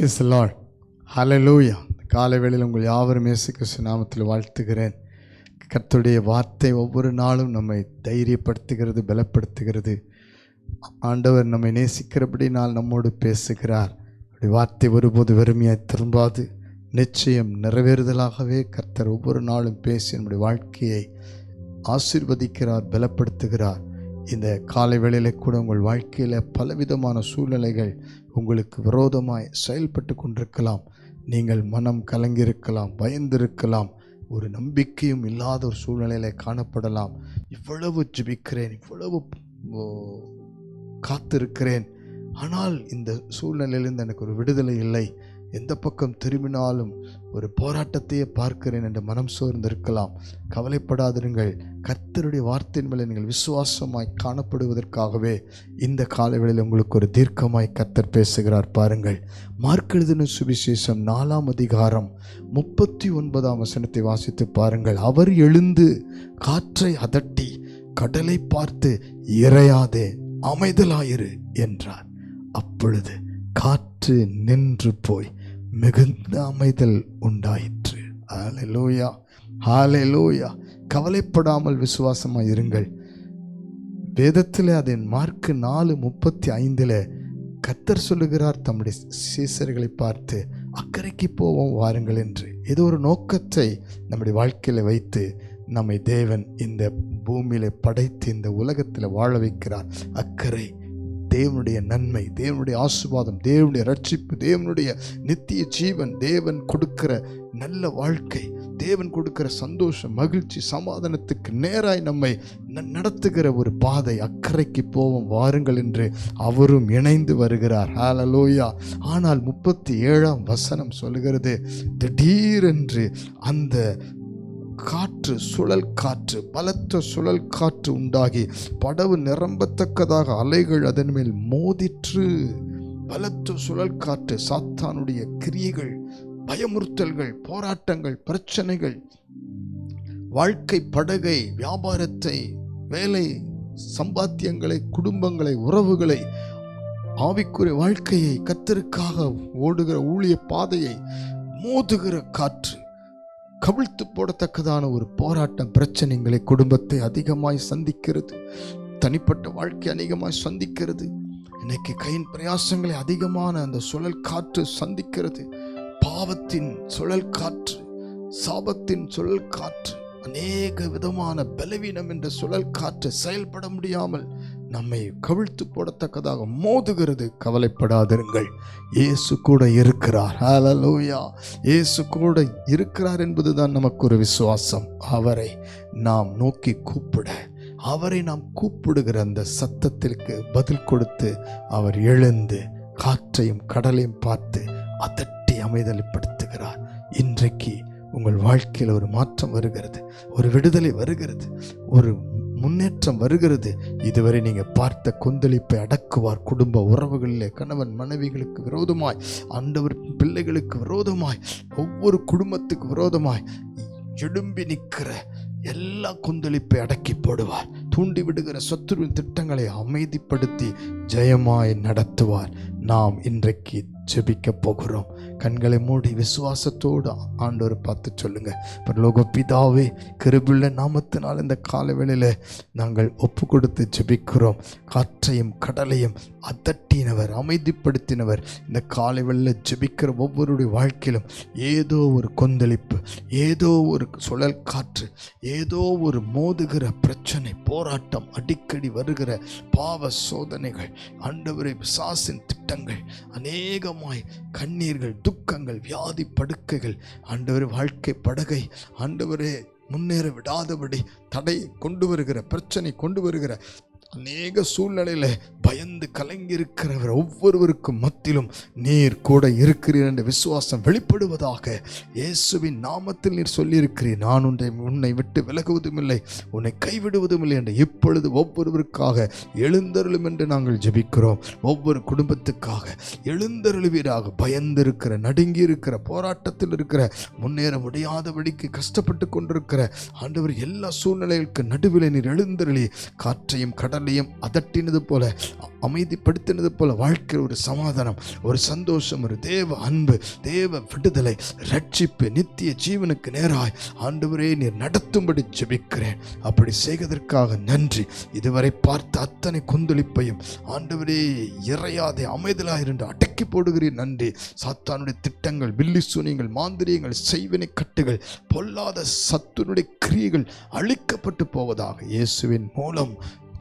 Praise the Lord. Hallelujah. காலை வேளையில் உங்கள் யாவரும் இயேசு கிறிஸ்து நாமத்தில் வாழ்த்துகிறேன். கர்த்தருடைய வார்த்தை ஒவ்வொரு நாளும் நம்மை தைரியப்படுத்துகிறது, பலப்படுத்துகிறது. ஆண்டவர் நம்மை நேசிக்கிறபடினால் நம்மோடு பேசுகிறார். அப்படி வார்த்தை ஒருபோது வெறுமையாய் திரும்பாது, நிச்சயம் நிறைவேறுதலாகவே கர்த்தர் ஒவ்வொரு நாளும் பேசி நம்முடைய வாழ்க்கையை ஆசீர்வதிக்கிறார், பலப்படுத்துகிறார். இந்த காலை வேளையிலே கூட உங்கள் வாழ்க்கையில் பலவிதமான சூழ்நிலைகள் உங்களுக்கு விரோதமாய் செயல்பட்டு கொண்டிருக்கலாம். நீங்கள் மனம் கலங்கியிருக்கலாம், பயந்திருக்கலாம், ஒரு நம்பிக்கையும் இல்லாத ஒரு சூழ்நிலையில் காணப்படலாம். இவ்வளவு ஜெபிக்கிறேன், இவ்வளவு காத்திருக்கிறேன், ஆனால் இந்த சூழ்நிலையிலிருந்து எனக்கு ஒரு விடுதலை இல்லை, எந்த பக்கம் திரும்பினாலும் ஒரு போராட்டத்தையே பார்க்கிறேன் என்று மனம் சோர்ந்திருக்கலாம். கவலைப்படாதிருங்கள். கர்த்தருடைய வார்த்தையின் மேலே நீங்கள் விசுவாசமாய் காணப்படுவதற்காகவே இந்த காலவேளையில் உங்களுக்கு ஒரு தீர்க்கமாய் கர்த்தர் பேசுகிறார். பாருங்கள், மார்க் எழுதின சுவிசேஷம் 4ஆம் அதிகாரம் 39ஆம் வசனத்தை வாசித்து பாருங்கள். அவர் எழுந்து காற்றை அதட்டி கடலை பார்த்து, இறையாதே, அமைதலாயிரு என்றார். அப்பொழுது காற்று நின்று போய் மிகுந்த அமைதல் உண்டாயிற்று. ஹல்லேலூயா, ஹல்லேலூயா. கவலைப்படாமல் விசுவாசமாய் இருங்கள். வேதத்தில் அதை மார்க் 4:35 கர்த்தர் சொல்லுகிறார் தம்முடைய சீசர்களை பார்த்து, அக்கறைக்கு போவோம் வாருங்கள் என்று. ஏதோ ஒரு நோக்கத்தை நம்முடைய வாழ்க்கையில் வைத்து நம்மை தேவன் இந்த பூமியில படைத்து இந்த உலகத்தில் வாழ வைக்கிறார். அக்கறை, தேவனுடைய நன்மை, தேவனுடைய ஆசீர்வாதம், தேவனுடைய ரட்சிப்பு, தேவனுடைய நித்திய ஜீவன், தேவன் கொடுக்கிற நல்ல வாழ்க்கை, தேவன் கொடுக்கிற சந்தோஷம், மகிழ்ச்சி, சமாதானத்துக்கு நேராய் நம்மை நடத்துகிற ஒரு பாதை. அக்கறைக்கு போவோம் வாருங்கள் என்று அவரும் இணைந்து வருகிறார். ஹல்லேலூயா. ஆனால் 37ஆம் வசனம் சொல்லுகிறது, திடீரென்று அந்த காற்று, சுழல் காற்று, பலத்த சுழல் காற்று உண்டாகி படவு நிரம்பத்தக்கதாக அலைகள் அதன் மேல் மோதிற்று. பலத்த சுழல் காற்று சாத்தானுடைய கிரியைகள், பயமுறுத்தல்கள், போராட்டங்கள், பிரச்சனைகள், வாழ்க்கை படகை, வியாபாரத்தை, வேலை, சம்பாத்தியங்களை, குடும்பங்களை, உறவுகளை, ஆவிக்குரிய வாழ்க்கையை, கர்த்தருக்காக ஓடுகிற ஊழிய பாதையை மோதுகிற காற்று, கவிழ்த்து போடத்தக்கதான ஒரு போராட்டம், பிரச்சனைகளை குடும்பத்தை அதிகமாய் சந்திக்கிறது, தனிப்பட்ட வாழ்க்கை அதிகமாய் சந்திக்கிறது. இன்னைக்கு கையின் பிரயாசங்களை அதிகமான அந்த சுழல் காற்று சந்திக்கிறது. பாவத்தின் சுழல் காற்று, சாபத்தின் சுழல் காற்று, அநேக விதமான பலவீனம் என்ற சுழல் காற்று செயல்பட முடியாமல் நம்மை கவிழ்த்து போடத்தக்கதாக மோதுகிறது. கவலைப்படாதிருங்கள், இயேசு கூட இருக்கிறார். ஹல்லேலூயா. இயேசு கூட இருக்கிறார் என்பதுதான் நமக்கு ஒரு விசுவாசம். அவரை நாம் நோக்கி கூப்பிட, அவரை நாம் கூப்பிடுகிற அந்த சத்தத்திற்கு பதில் கொடுத்து அவர் எழுந்து காற்றையும் கடலையும் பார்த்து அதட்டி அமைதலைப்படுத்துகிறார். இன்றைக்கு உங்கள் வாழ்க்கையில் ஒரு மாற்றம் வருகிறது, ஒரு விடுதலை வருகிறது, ஒரு முன்னேற்றம் வருகிறது. இதுவரை நீங்க பார்த்த கொந்தளிப்பை அடக்குவார். குடும்ப உறவுகளிலே கணவன் மனைவிகளுக்கு விரோதமாய், ஆண்டவர் பிள்ளைகளுக்கு விரோதமாய், ஒவ்வொரு குடும்பத்துக்கு விரோதமாய் எழும்பி நிற்கிற எல்லா கொந்தளிப்பை அடக்கி போடுவார். தூண்டி விடுகிற சத்துருவின் திட்டங்களை அமைதிப்படுத்தி ஜெயமாய் நடத்துவார். நாம் இன்றைக்கு ஜெபிக்க போகிறோம். கண்களை மூடி விசுவாசத்தோடு ஆண்டவரை பார்த்து சொல்லுங்க, பரலோக பிதாவே, கிருபையுள்ள நாமத்தினால் இந்த காலவேளையில நாங்கள் ஒப்பு கொடுத்து ஜெபிக்கிறோம். காற்றையும் கடலையும் அதட்டினவர், அமைதிப்படுத்தினவர். இந்த காலவேளையில ஜெபிக்கிற ஒவ்வொருடைய வாழ்க்கையிலும் ஏதோ ஒரு கொந்தளிப்பு, ஏதோ ஒரு சுழல் காற்று, ஏதோ ஒரு மோதுகிற பிரச்சனை, போராட்டம், அடிக்கடி வருகிற பாவ சோதனைகள், ஆண்டவரை பிசாசின் திட்டங்கள், அநேகமாய் கண்ணீர்கள், துக்கங்கள், வியாதி படுக்கைகள், ஆண்டவரே வாழ்க்கை படகை ஆண்டவரே முன்னேற விடாதபடி தடை கொண்டு வருகிற, பிரச்சனை கொண்டு வருகிற அநேக சூழ்நிலையில பயந்து கலங்கியிருக்கிறவர் ஒவ்வொருவருக்கும் மத்தியிலும் நீர் கூட இருக்கிறீர் என்ற விசுவாசம் வெளிப்படுவதாக. இயேசுவின் நாமத்தில் நீர் சொல்லியிருக்கிறீர், நான் உன்னை விட்டு விலகுவதும் இல்லை, உன்னை கைவிடுவதும் இல்லை என்று. இப்பொழுது ஒவ்வொருவருக்காக எழுந்தருளும் என்று நாங்கள் ஜெபிக்கிறோம். ஒவ்வொரு குடும்பத்துக்காக எழுந்தருளுவீராக. பயந்திருக்கிற, நடுங்கி இருக்கிற, போராட்டத்தில் இருக்கிற, முன்னேற முடியாதபடிக்கு கஷ்டப்பட்டு கொண்டிருக்கிற ஆண்டவர் எல்லா சூழ்நிலைகளுக்கு நடுவில் நீர் எழுந்தருளி காற்றையும் கடல் எல்லாரையும் அதட்டினது போல, அமைதிப்படுத்தினது போல வாழ்க்கையில் ஒரு சமாதானம், ஒரு சந்தோஷம், ஒரு தேவ அன்பு, தேவ விடுதலை, ரட்சிப்பு, நித்திய ஜீவனுக்கு நேராய் ஆண்டவரே நீர் நடத்தும்படி ஜெபிக்கிறேன். அப்படி செய்வதற்காக நன்றி. இதுவரை பார்த்த அத்தனை கொந்தளிப்பையும் ஆண்டவரே இறையாதே அமைதலாயிருந்து அடக்கி போடுகிறீர். நன்றி. சாத்தானுடைய திட்டங்கள், வில்லி சூனியங்கள், மாந்திரியங்கள், செய்வினை கட்டுகள், பொல்லாத சத்துனுடைய கிரியைகள் அழிக்கப்பட்டு போவதாக இயேசுவின் மூலம்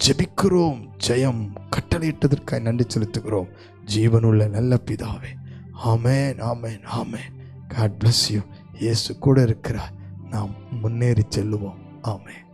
ஜெபிக்கிறோம். ஜெயம் கட்டளையிட்டதற்காக நன்றி செலுத்துகிறோம். ஜீவனுள்ள நல்ல பிதாவே. ஆமென், ஆமென், ஆமென். God bless you. இயேசு கூட இருக்கிறார். நாம் முன்னேறி செல்லுவோம். ஆமென்.